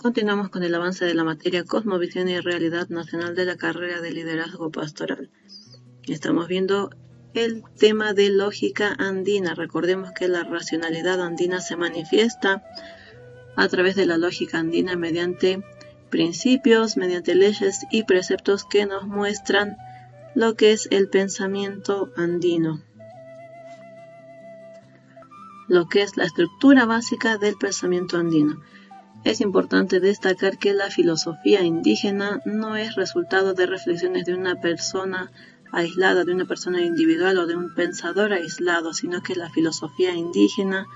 Continuamos con el avance de la materia Cosmovisión y Realidad Nacional de la carrera de Liderazgo Pastoral. Estamos viendo el tema de lógica andina. Recordemos que la racionalidad andina se manifiesta a través de la lógica andina mediante principios, mediante leyes y preceptos que nos muestran lo que es el pensamiento andino, lo que es la estructura básica del pensamiento andino. Es importante destacar que la filosofía indígena no es resultado de reflexiones de una persona aislada, de una persona individual o de un pensador aislado, sino que la filosofía indígena,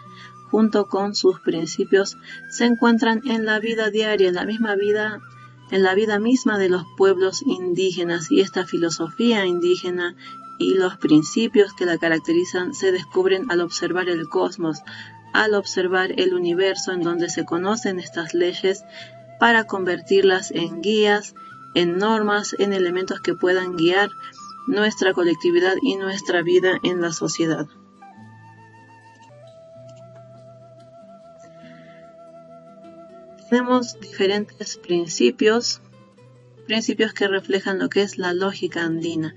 junto con sus principios, se encuentran en la vida diaria, en la vida misma de los pueblos indígenas, y esta filosofía indígena y los principios que la caracterizan se descubren al observar el cosmos, al observar el universo en donde se conocen estas leyes para convertirlas en guías, en normas, en elementos que puedan guiar nuestra colectividad y nuestra vida en la sociedad. Tenemos diferentes principios que reflejan lo que es la lógica andina.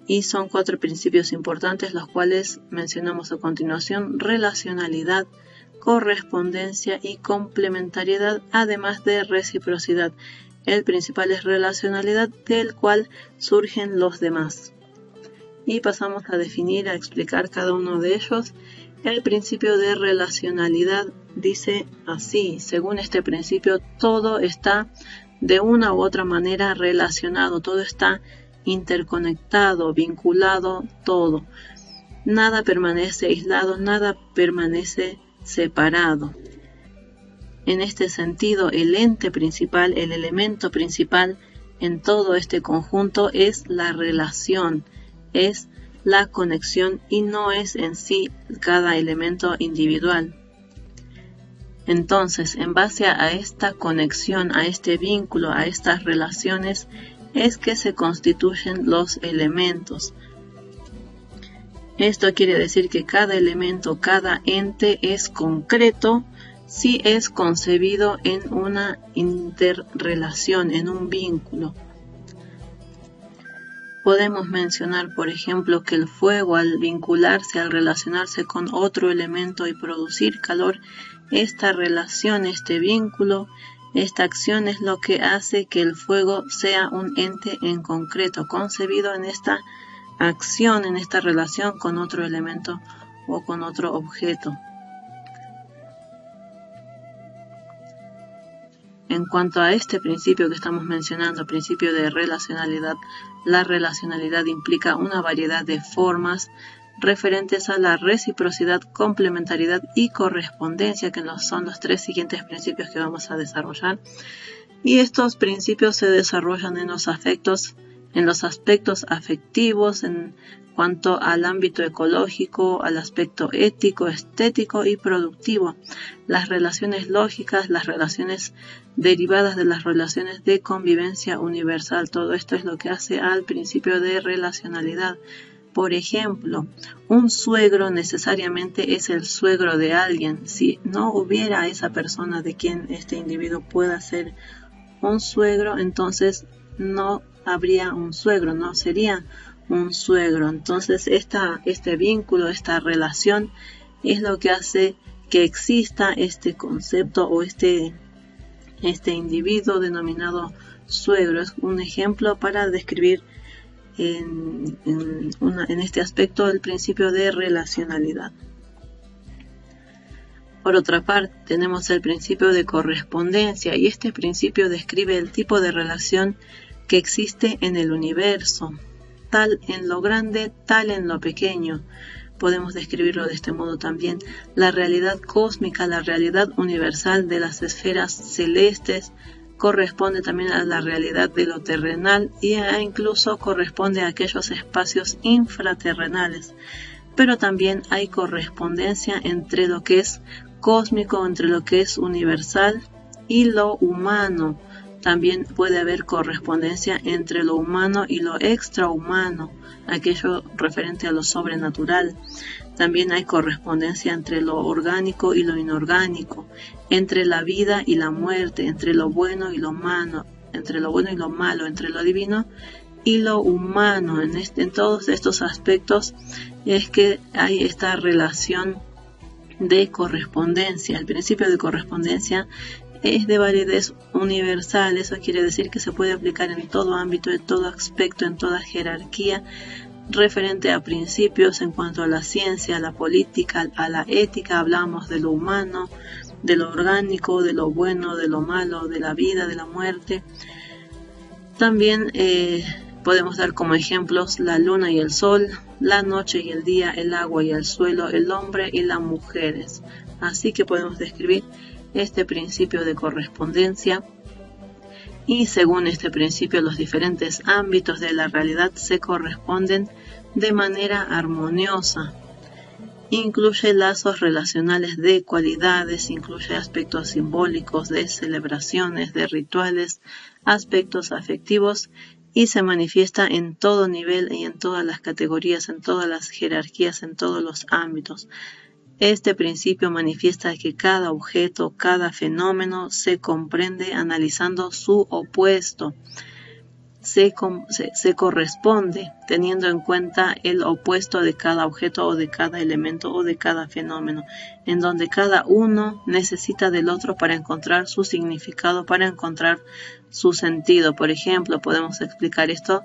Y son 4 principios importantes, los cuales mencionamos a continuación: relacionalidad, correspondencia y complementariedad, además de reciprocidad. El principal es relacionalidad, del cual surgen los demás. Y pasamos a definir, a explicar cada uno de ellos. El principio de relacionalidad dice así: según este principio, todo está de una u otra manera relacionado, todo está interconectado, vinculado, todo. Nada permanece aislado, nada permanece separado. En este sentido, el ente principal, el elemento principal en todo este conjunto es la relación, es la conexión y no es en sí cada elemento individual. Entonces, en base a esta conexión, a este vínculo, a estas relaciones, es que se constituyen los elementos. Esto quiere decir que cada elemento, cada ente es concreto si es concebido en una interrelación, en un vínculo. Podemos mencionar, por ejemplo, que el fuego, al vincularse, al relacionarse con otro elemento y producir calor, esta relación, este vínculo, esta acción es lo que hace que el fuego sea un ente en concreto, concebido en esta acción, en esta relación con otro elemento o con otro objeto. En cuanto a este principio que estamos mencionando, principio de relacionalidad, la relacionalidad implica una variedad de formas referentes a la reciprocidad, complementariedad y correspondencia, que son los 3 siguientes principios que vamos a desarrollar. Y estos principios se desarrollan en los aspectos afectivos, en cuanto al ámbito ecológico, al aspecto ético, estético y productivo. Las relaciones lógicas, las relaciones derivadas de las relaciones de convivencia universal, todo esto es lo que hace al principio de relacionalidad. Por ejemplo, un suegro necesariamente es el suegro de alguien. Si no hubiera esa persona de quien este individuo pueda ser un suegro, entonces no habría un suegro, no sería un suegro. Entonces este vínculo, esta relación es lo que hace que exista este concepto o este individuo denominado suegro. Es un ejemplo para describir en este aspecto el principio de relacionalidad. Por otra parte, tenemos el principio de correspondencia, y este principio describe el tipo de relación que existe en el universo, tal en lo grande, tal en lo pequeño. Podemos describirlo de este modo también: la realidad cósmica, la realidad universal de las esferas celestes, corresponde también a la realidad de lo terrenal e incluso corresponde a aquellos espacios infraterrenales. Pero también hay correspondencia entre lo que es cósmico, entre lo que es universal y lo humano. También puede haber correspondencia entre lo humano y lo extrahumano, aquello referente a lo sobrenatural. También hay correspondencia entre lo orgánico y lo inorgánico, entre la vida y la muerte, entre lo bueno y lo malo, entre lo divino y lo humano. En todos estos aspectos es que hay esta relación de correspondencia. El principio de correspondencia es de validez universal. Eso quiere decir que se puede aplicar en todo ámbito, en todo aspecto, en toda jerarquía referente a principios en cuanto a la ciencia, a la política, a la ética. Hablamos de lo humano, de lo orgánico, de lo bueno, de lo malo, de la vida, de la muerte. También podemos dar como ejemplos la luna y el sol, la noche y el día, el agua y el suelo, el hombre y las mujeres. Así que podemos describir este principio de correspondencia, y según este principio los diferentes ámbitos de la realidad se corresponden de manera armoniosa. Incluye lazos relacionales de cualidades, incluye aspectos simbólicos de celebraciones, de rituales, aspectos afectivos, y se manifiesta en todo nivel y en todas las categorías, en todas las jerarquías, en todos los ámbitos. Este principio manifiesta que cada objeto, cada fenómeno se comprende analizando su opuesto. Se corresponde teniendo en cuenta el opuesto de cada objeto o de cada elemento o de cada fenómeno, en donde cada uno necesita del otro para encontrar su significado, para encontrar su sentido. Por ejemplo, podemos explicar esto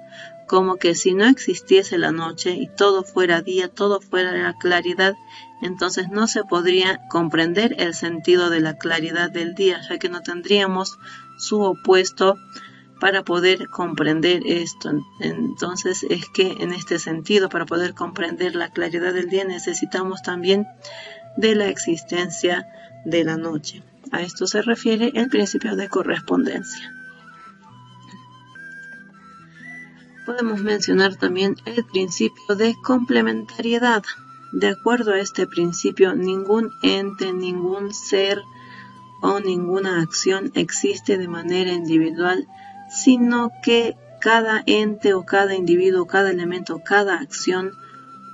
como que si no existiese la noche y todo fuera día, todo fuera claridad, entonces no se podría comprender el sentido de la claridad del día, ya que no tendríamos su opuesto para poder comprender esto. Entonces es que en este sentido, para poder comprender la claridad del día, necesitamos también de la existencia de la noche. A esto se refiere el principio de correspondencia. Podemos mencionar también el principio de complementariedad. De acuerdo a este principio, ningún ente, ningún ser o ninguna acción existe de manera individual, sino que cada ente o cada individuo, cada elemento, cada acción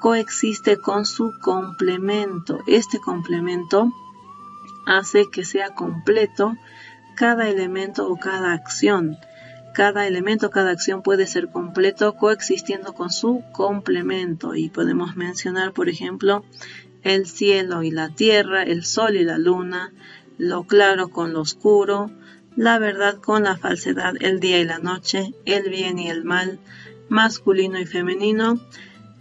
coexiste con su complemento. Este complemento hace que sea completo cada elemento o cada acción. Cada elemento, cada acción puede ser completo coexistiendo con su complemento. Y podemos mencionar, por ejemplo, el cielo y la tierra, el sol y la luna, lo claro con lo oscuro, la verdad con la falsedad, el día y la noche, el bien y el mal, masculino y femenino.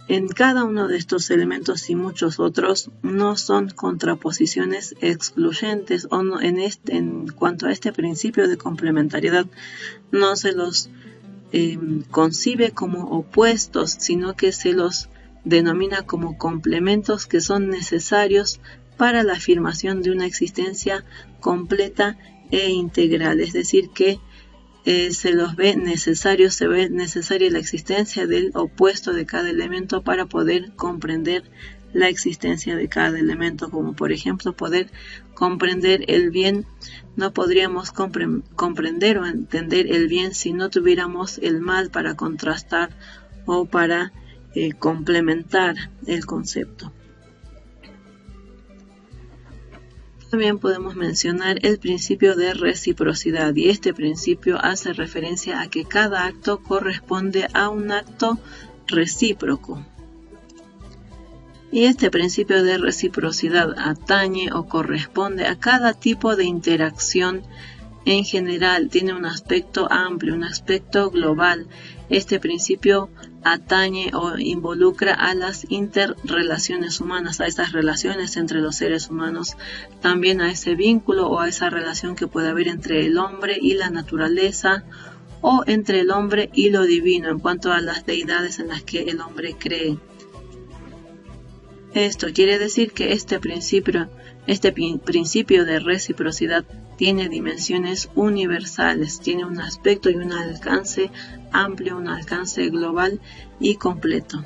En cada uno de estos elementos y muchos otros no son contraposiciones excluyentes, o no, en cuanto a este principio de complementariedad no se los concibe como opuestos, sino que se los denomina como complementos que son necesarios para la afirmación de una existencia completa e integral. Es decir, que se ve necesaria la existencia del opuesto de cada elemento para poder comprender la existencia de cada elemento, como por ejemplo poder comprender el bien. No podríamos comprender o entender el bien si no tuviéramos el mal para contrastar o para complementar el concepto. También podemos mencionar el principio de reciprocidad, y este principio hace referencia a que cada acto corresponde a un acto recíproco. Y este principio de reciprocidad atañe o corresponde a cada tipo de interacción en general, tiene un aspecto amplio, un aspecto global. Este principio atañe o involucra a las interrelaciones humanas, a esas relaciones entre los seres humanos, también a ese vínculo o a esa relación que puede haber entre el hombre y la naturaleza, o entre el hombre y lo divino, en cuanto a las deidades en las que el hombre cree. Esto quiere decir que este principio de reciprocidad tiene dimensiones universales, tiene un aspecto y un alcance amplio, un alcance global y completo.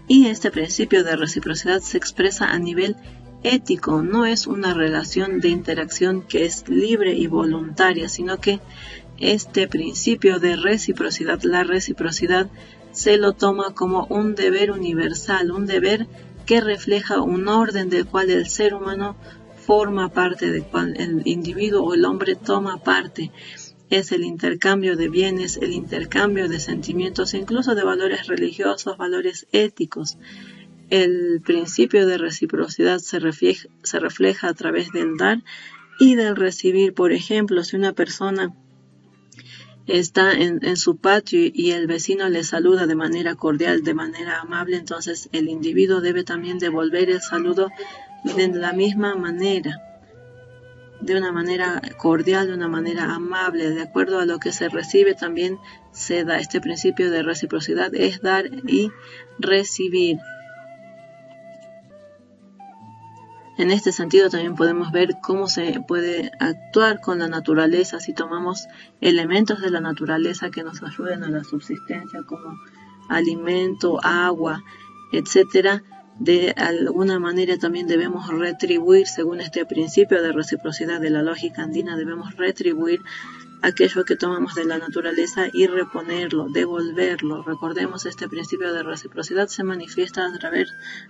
Y este principio de reciprocidad se expresa a nivel ético, no es una relación de interacción que es libre y voluntaria, sino que este principio de reciprocidad, la reciprocidad, se lo toma como un deber universal, un deber que refleja un orden del cual el ser humano forma parte, del cual el individuo o el hombre toma parte. Es el intercambio de bienes, el intercambio de sentimientos, incluso de valores religiosos, valores éticos. El principio de reciprocidad se refleja a través del dar y del recibir. Por ejemplo, si una persona está en su patio y el vecino le saluda de manera cordial, de manera amable, entonces el individuo debe también devolver el saludo de la misma manera, de una manera cordial, de una manera amable, de acuerdo a lo que se recibe también se da. Este principio de reciprocidad es dar y recibir. En este sentido también podemos ver cómo se puede actuar con la naturaleza si tomamos elementos de la naturaleza que nos ayuden a la subsistencia como alimento, agua, etcétera. De alguna manera también debemos retribuir, según este principio de reciprocidad de la lógica andina, debemos retribuir aquello que tomamos de la naturaleza y reponerlo, devolverlo. Recordemos, este principio de reciprocidad se manifiesta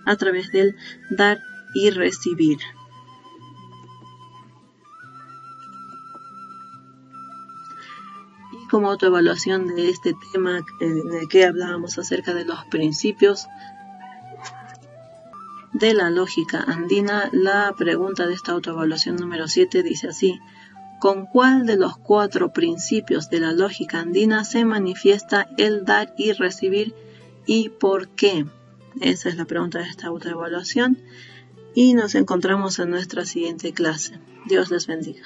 a través del dar y recibir. Y como autoevaluación de este tema en el que hablábamos acerca de los principios de la lógica andina, la pregunta de esta autoevaluación número 7 dice así: ¿con cuál de los 4 principios de la lógica andina se manifiesta el dar y recibir y por qué? Esa es la pregunta de esta autoevaluación y nos encontramos en nuestra siguiente clase. Dios les bendiga.